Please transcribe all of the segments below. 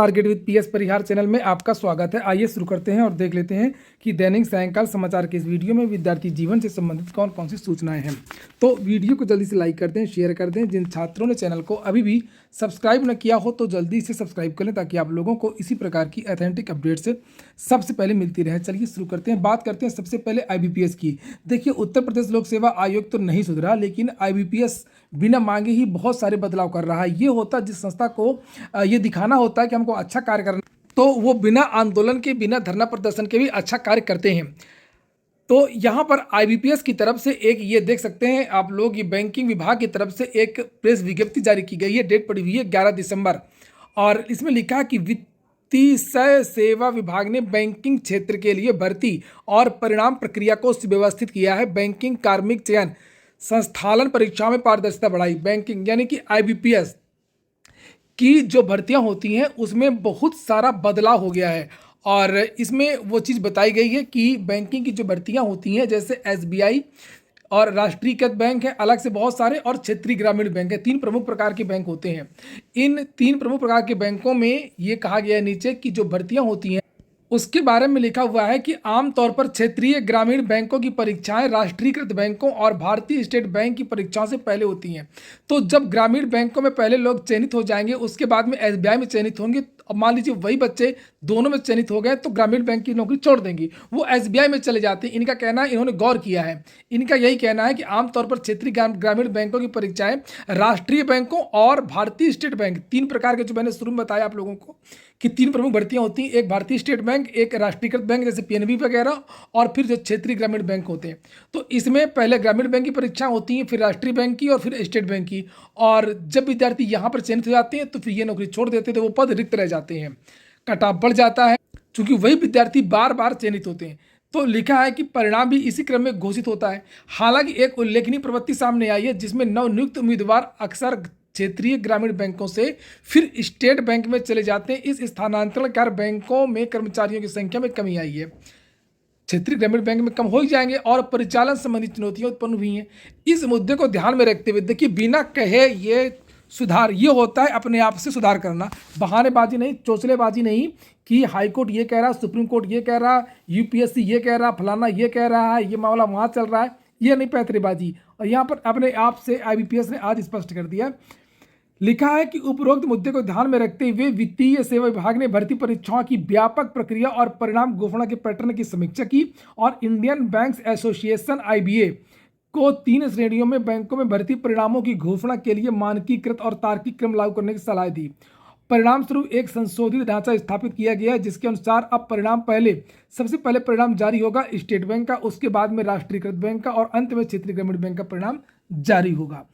Target with PS Parihar channel में आपका स्वागत है। आइए शुरू करते हैं और देख लेते हैं कि दैनिक सायंकाल समाचार के इस वीडियो में विद्यार्थी जीवन से संबंधित कौन कौन सी सूचनाएं हैं। तो वीडियो को जल्दी से लाइक कर दें, शेयर कर दें। जिन छात्रों ने चैनल को अभी भी सब्सक्राइब न किया हो तो जल्दी से सब्सक्राइब कर लें ताकि आप लोगों को इसी प्रकार की ऑथेंटिक अपडेट्स सबसे पहले मिलती रहे। चलिए शुरू करते हैं। बात करते हैं सबसे पहले IBPS की। देखिए, उत्तर प्रदेश लोक सेवा आयोग तो नहीं सुधरा, लेकिन IBPS बिना मांगे ही बहुत सारे बदलाव कर रहा है। ये होता जिस संस्था को ये दिखाना होता है कि हमको अच्छा कार्य करना, तो वो बिना आंदोलन के, बिना धरना प्रदर्शन के भी अच्छा कार्य करते हैं। तो यहाँ पर IBPS की तरफ से एक ये देख सकते हैं आप लोग, ये बैंकिंग विभाग की तरफ से एक प्रेस विज्ञप्ति जारी की गई है। डेट पड़ी हुई है 11 दिसंबर और इसमें लिखा है कि वित्तीय सेवा विभाग ने बैंकिंग क्षेत्र के लिए भर्ती और परिणाम प्रक्रिया को सुव्यवस्थित किया है। बैंकिंग कार्मिक चयन संस्थालन परीक्षाओं में पारदर्शिता बढ़ाई। बैंकिंग यानी कि IBPS की जो भर्तियां होती हैं उसमें बहुत सारा बदलाव हो गया है और इसमें वो चीज़ बताई गई है कि बैंकिंग की जो भर्तियां होती हैं, जैसे SBI और राष्ट्रीयकृत बैंक है, अलग से बहुत सारे, और क्षेत्रीय ग्रामीण बैंक है। 3 प्रमुख प्रकार के बैंक होते हैं। इन 3 प्रमुख प्रकार के बैंकों में ये कहा गया है नीचे कि जो भर्तियां होती हैं उसके बारे में लिखा हुआ है कि आमतौर पर क्षेत्रीय ग्रामीण बैंकों की परीक्षाएं राष्ट्रीयकृत बैंकों और भारतीय स्टेट बैंक की परीक्षाओं से पहले होती हैं। तो जब ग्रामीण बैंकों में पहले लोग चयनित हो जाएंगे, उसके बाद में SBI में चयनित होंगे। अब मान लीजिए वही बच्चे दोनों में चयनित हो गए तो ग्रामीण बैंक की नौकरी छोड़ देंगी, वो SBI में चले जाते हैं। इनका कहना है, इन्होंने गौर किया है, इनका यही कहना है कि आमतौर पर क्षेत्रीय ग्रामीण बैंकों की परीक्षाएं राष्ट्रीय बैंकों और भारतीय स्टेट बैंक, 3 प्रकार के, जो मैंने शुरू में बताया आप लोगों को कि 3 प्रमुख भर्तियां होती हैं, एक भारतीय स्टेट बैंक, एक राष्ट्रीयकृत बैंक जैसे PNB वगैरह, और फिर जो क्षेत्रीय ग्रामीण बैंक होते हैं। तो इसमें पहले ग्रामीण बैंक की परीक्षा होती है, फिर राष्ट्रीय बैंक की और फिर स्टेट बैंक की। और जब विद्यार्थी यहाँ पर चयनित हो जाते हैं तो फिर ये नौकरी छोड़ देते हैं, तो वो पद रिक्त रह जाते हैं, कट ऑफ बढ़ जाता है, क्योंकि वही विद्यार्थी बार बार चयनित होते हैं। तो लिखा है कि परिणाम भी इसी क्रम में घोषित होता है। हालांकि एक उल्लेखनीय प्रवृत्ति सामने आई है जिसमें नवनियुक्त उम्मीदवार अक्सर क्षेत्रीय ग्रामीण बैंकों से फिर स्टेट बैंक में चले जाते हैं। इस स्थानांतरण कर बैंकों में कर्मचारियों की संख्या में कमी आई है। क्षेत्रीय ग्रामीण बैंक में कम हो ही जाएंगे और परिचालन संबंधी चुनौतियां उत्पन्न हुई हैं। इस मुद्दे को ध्यान में रखते हुए देखिए, बिना कहे ये सुधार, ये होता है अपने आप से सुधार करना, बहानेबाजी नहीं, चोचलेबाजी नहीं कि हाईकोर्ट ये कह रहा, सुप्रीम कोर्ट ये कह रहा, UPSC ये कह रहा, फलाना ये कह रहा है, ये मामला वहाँ चल रहा है, ये नहीं पैतरेबाजी। और यहाँ पर अपने आप से IBPS ने आज स्पष्ट कर दिया। लिखा है कि उपरोक्त मुद्दे को ध्यान में रखते हुए वित्तीय सेवा विभाग ने भर्ती परीक्षाओं की व्यापक प्रक्रिया और परिणाम घोषणा के पैटर्न की समीक्षा की और इंडियन बैंक्स एसोसिएशन IBA को 3 श्रेणियों में बैंकों में भर्ती परिणामों की घोषणा के लिए मानकीकृत और तार्किक क्रम लागू करने की सलाह दी। परिणाम स्वरूप एक संशोधित ढांचा स्थापित किया गया है जिसके अनुसार अब सबसे पहले परिणाम जारी होगा स्टेट बैंक का, उसके बाद में राष्ट्रीयकृत बैंक का और अंत में क्षेत्रीय ग्रामीण बैंक का परिणाम जारी होगा।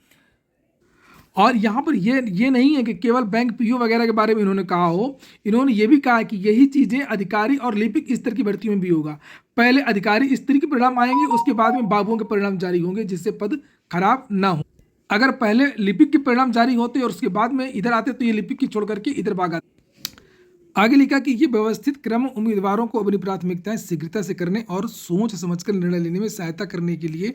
और यहाँ पर ये नहीं है कि केवल बैंक PO वगैरह के बारे में इन्होंने कहा हो, इन्होंने ये भी कहा है कि यही चीज़ें अधिकारी और लिपिक स्तर की भर्ती में भी होगा। पहले अधिकारी स्तर के परिणाम आएंगे, उसके बाद में बाबुओं के परिणाम जारी होंगे जिससे पद खराब ना हो। अगर पहले लिपिक के परिणाम जारी होते और उसके बाद में इधर आते तो ये लिपिक की छोड़ करके इधर भाग आते। आगे लिखा कि ये व्यवस्थित क्रम उम्मीदवारों को अपनी प्राथमिकताएं शीघ्रता से करने और सोच समझकर निर्णय लेने में सहायता करने के लिए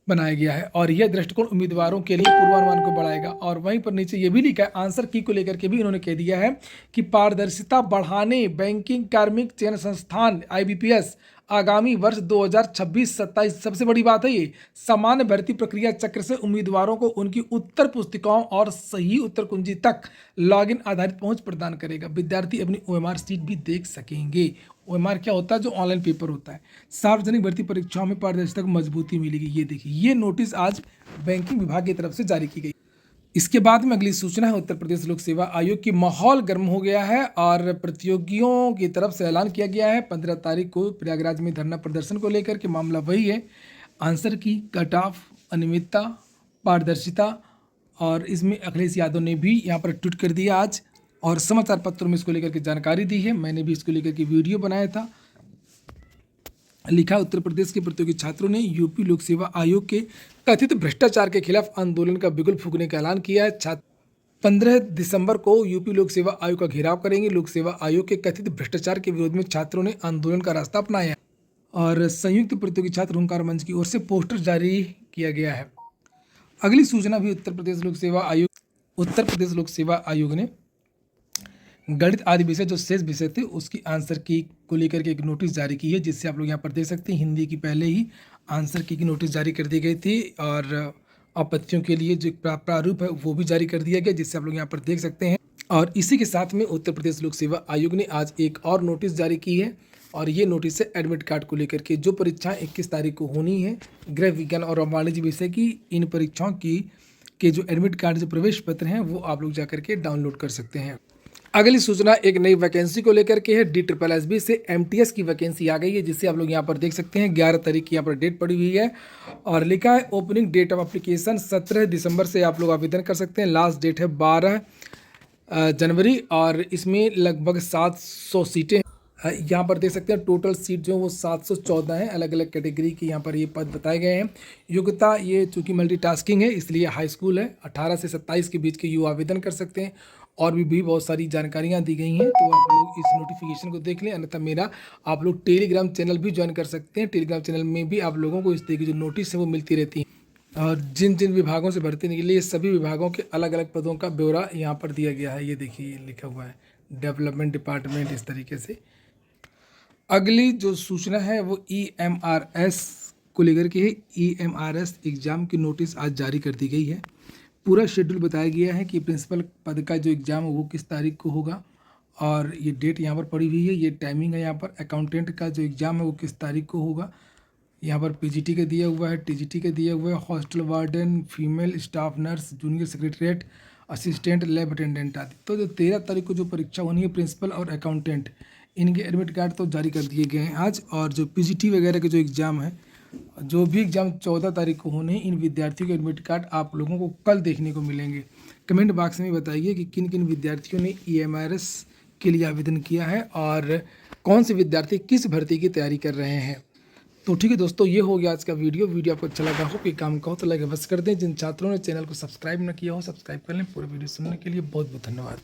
बनाया गया है और यह दृष्टिकोण उम्मीदवारों के लिए पूर्वानुमान को बढ़ाएगा। और वहीं पर नीचे ये भी लिखा है, आंसर की को लेकर के भी इन्होंने कह दिया है कि पारदर्शिता बढ़ाने बैंकिंग कार्मिक चयन संस्थान IBPS आगामी वर्ष 2026-27, सबसे बड़ी बात है ये, सामान्य भर्ती प्रक्रिया चक्र से उम्मीदवारों को उनकी उत्तर पुस्तिकाओं और सही उत्तर कुंजी तक लॉगिन आधारित पहुंच प्रदान करेगा। विद्यार्थी अपनी OMR सीट भी देख सकेंगे। OMR क्या होता है? जो ऑनलाइन पेपर होता है। सार्वजनिक भर्ती परीक्षाओं में पारदर्शिता को मजबूती मिलेगी। ये देखिए, ये नोटिस आज बैंकिंग विभाग की तरफ से जारी की गई। इसके बाद में अगली सूचना है, उत्तर प्रदेश लोक सेवा आयोग की माहौल गर्म हो गया है और प्रतियोगियों की तरफ से ऐलान किया गया है 15 तारीख को प्रयागराज में धरना प्रदर्शन को लेकर के। मामला वही है, आंसर की, कट ऑफ, अनियमितता, पारदर्शिता, और इसमें अखिलेश यादव ने भी यहाँ पर ट्वीट कर दिया आज और समाचार पत्रों में इसको लेकर के जानकारी दी है। मैंने भी इसको लेकर के वीडियो बनाया था। लिखा, उत्तर प्रदेश के प्रतियोगी छात्रों ने UP लोक सेवा आयोग के कथित भ्रष्टाचार के खिलाफ आंदोलन का बिगुल फूंकने का ऐलान किया है। छात्र 15 दिसंबर को UP लोक सेवा आयोग का घेराव करेंगे। लोक सेवा आयोग के कथित भ्रष्टाचार के विरोध में छात्रों ने आंदोलन का रास्ता अपनाया और संयुक्त प्रतियोगी छात्र हुंकार मंच की ओर से पोस्टर जारी किया गया है। अगली सूचना भी उत्तर प्रदेश लोक सेवा आयोग ने गणित आदि विषय जो शेष विषय थे उसकी आंसर की को लेकर के एक नोटिस जारी की है, जिससे आप लोग यहाँ पर देख सकते हैं हिंदी की पहले ही आंसर की नोटिस जारी कर दी गई थी और आपत्तियों के लिए जो प्रारूप है वो भी जारी कर दिया गया, जिससे आप लोग यहाँ पर देख सकते हैं। और इसी के साथ में उत्तर प्रदेश लोक सेवा आयोग ने आज एक और नोटिस जारी की है और ये नोटिस है एडमिट कार्ड को लेकर के। जो परीक्षाएं 21 तारीख को होनी है गृह विज्ञान और वाणिज्य विषय की, इन परीक्षाओं के जो एडमिट कार्ड जो प्रवेश पत्र हैं वो आप लोग जाकर के डाउनलोड कर सकते हैं। अगली सूचना एक नई वैकेंसी को लेकर के है। DSSB से MTS की वैकेंसी आ गई है, जिससे आप लोग यहाँ पर देख सकते हैं 11 तारीख की यहाँ पर डेट पड़ी हुई है और लिखा है ओपनिंग डेट ऑफ एप्लीकेशन 17 दिसंबर से आप लोग आवेदन कर सकते हैं। लास्ट डेट है 12 जनवरी और इसमें लगभग 700 सीटें यहाँ पर देख सकते हैं। टोटल सीट जो है वो 714 हैं। अलग अलग कैटेगरी की यहाँ पर ये पद बताए गए हैं। योग्यता ये चूँकि मल्टीटास्किंग है इसलिए हाई स्कूल है। 18 से 27 के बीच के युवा आवेदन कर सकते हैं और भी बहुत सारी जानकारियाँ दी गई हैं, तो आप लोग इस नोटिफिकेशन को देख लें। अन्यथा मेरा आप लोग टेलीग्राम चैनल भी ज्वाइन कर सकते हैं। टेलीग्राम चैनल में भी आप लोगों को इस तरह की जो नोटिस है वो मिलती रहती है और जिन जिन विभागों से भर्ती निकली है सभी विभागों के अलग अलग पदों का ब्यौरा यहाँ पर दिया गया है। ये देखिए लिखा हुआ है डेवलपमेंट डिपार्टमेंट, इस तरीके से। अगली जो सूचना है वो EMRS को लेकर के है। EMRS एग्ज़ाम की नोटिस आज जारी कर दी गई है। पूरा शेड्यूल बताया गया है कि प्रिंसिपल पद का जो एग्ज़ाम है वो किस तारीख को होगा और ये डेट यहाँ पर पड़ी हुई है। ये टाइमिंग है यहाँ पर। अकाउंटेंट का जो एग्ज़ाम है वो किस तारीख को होगा, यहाँ पर PGT का दिया हुआ है, TGT का दिया हुआ है। Hostel warden, female staff nurse, junior secretariat, assistant, lab attendant आदि। तो जो 13 तारीख को जो परीक्षा होनी है प्रिंसिपल और अकाउंटेंट, इनके एडमिट कार्ड तो जारी कर दिए गए हैं आज। और जो PGT वगैरह के जो एग्ज़ाम है, जो भी एग्ज़ाम 14 तारीख को होने हैं, इन विद्यार्थियों के एडमिट कार्ड आप लोगों को कल देखने को मिलेंगे। कमेंट बॉक्स में बताइए कि किन किन विद्यार्थियों ने EMRS के लिए आवेदन किया है और कौन से विद्यार्थी किस भर्ती की तैयारी कर रहे हैं। तो ठीक है दोस्तों, ये हो गया आज का वीडियो आपको अच्छा लगा हो कि काम का हो तो लाइक अवश्य कर दें। जिन छात्रों ने चैनल को सब्सक्राइब न किया हो सब्सक्राइब कर लें। पूरे वीडियो सुनने के लिए बहुत बहुत धन्यवाद।